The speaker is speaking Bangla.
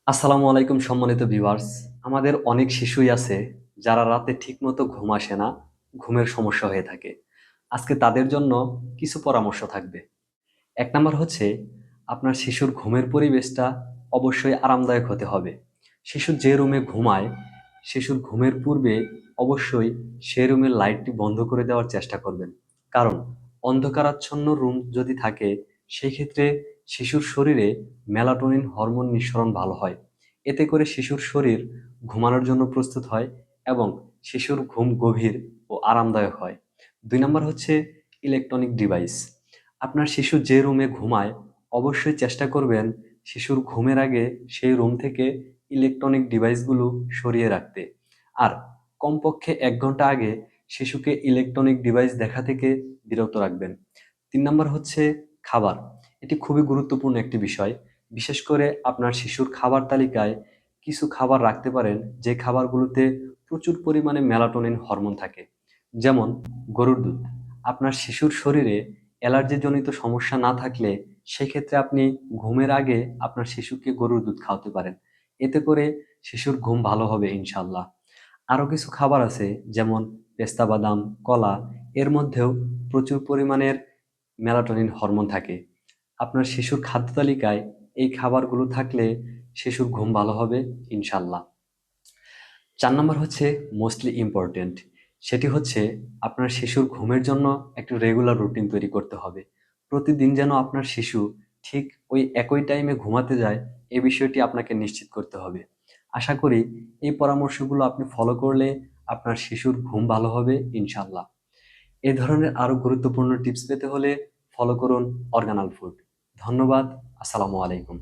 আসসালামু আলাইকুম সম্মানিত ভিউয়ার্স। আমাদের অনেক শিশুই আছে যারা রাতে ঠিকমতো ঘুম আসে না, ঘুমের সমস্যা হয়ে থাকে। আজকে তাদের জন্য কিছু পরামর্শ থাকবে। ১ নাম্বার হচ্ছে আপনার শিশুর ঘুমের পরিবেশটা অবশ্যই আরামদায়ক হতে হবে। শিশু যে রুমে ঘুমায়, শিশুর ঘুমের পূর্বে অবশ্যই সে রুমের লাইটটি বন্ধ করে দেওয়ার চেষ্টা করবেন। কারণ অন্ধকারাচ্ছন্ন রুম যদি থাকে, সেই ক্ষেত্রে শিশুর শরীরে মেলাটোনিন হরমোন নিঃসরণ ভালো হয়। এতে করে শিশুর শরীর ঘুমানোর জন্য প্রস্তুত হয় এবং শিশুর ঘুম গভীর ও আরামদায়ক হয়। ২ নাম্বার হচ্ছে ইলেকট্রনিক ডিভাইস। আপনার শিশু যে রুমে ঘুমায় অবশ্যই চেষ্টা করবেন শিশুর ঘুমের আগে সেই রুম থেকে ইলেকট্রনিক ডিভাইসগুলো সরিয়ে রাখতে। আর কমপক্ষে ১ ঘন্টা আগে শিশুকে ইলেকট্রনিক ডিভাইস দেখা থেকে বিরত রাখবেন। ৩ নাম্বার হচ্ছে খাবার। এটি খুবই গুরুত্বপূর্ণ একটি বিষয়। বিশেষ করে আপনার শিশুর খাবার তালিকায় কিছু খাবার রাখতে পারেন যে খাবারগুলোতে প্রচুর পরিমাণে মেলাটোনিন হরমোন থাকে। যেমন গরুর দুধ। আপনার শিশুর শরীরে অ্যালার্জিজনিত সমস্যা না থাকলে সেক্ষেত্রে আপনি ঘুমের আগে আপনার শিশুকে গরুর দুধ খাওয়াতে পারেন। এতে করে শিশুর ঘুম ভালো হবে ইনশাআল্লাহ। আরও কিছু খাবার আছে যেমন পেস্তা বাদাম, কলা, এর মধ্যেও প্রচুর পরিমাণের মেলাটোনিন হরমোন থাকে। আপনার শিশুর খাদ্য তালিকায় এই খাবারগুলো থাকলে শিশুর ঘুম ভালো হবে ইনশাআল্লাহ। ৪ নাম্বার হচ্ছে মোস্টলি ইম্পোর্টেন্ট। সেটি হচ্ছে আপনার শিশুর ঘুমের জন্য একটা রেগুলার রুটিন তৈরি করতে হবে। প্রতিদিন যেন আপনার শিশু ঠিক ওই একই টাইমে ঘুমাতে যায়, এই বিষয়টি আপনাকে নিশ্চিত করতে হবে। আশা করি এই পরামর্শগুলো আপনি ফলো করলে আপনার শিশুর ঘুম ভালো হবে ইনশাআল্লাহ। এ ধরনের আরো গুরুত্বপূর্ণ টিপস পেতে হলে ফলো করুন অর্গানাল ফুড। ধন্যবাদ। আসসালামু আলাইকুম।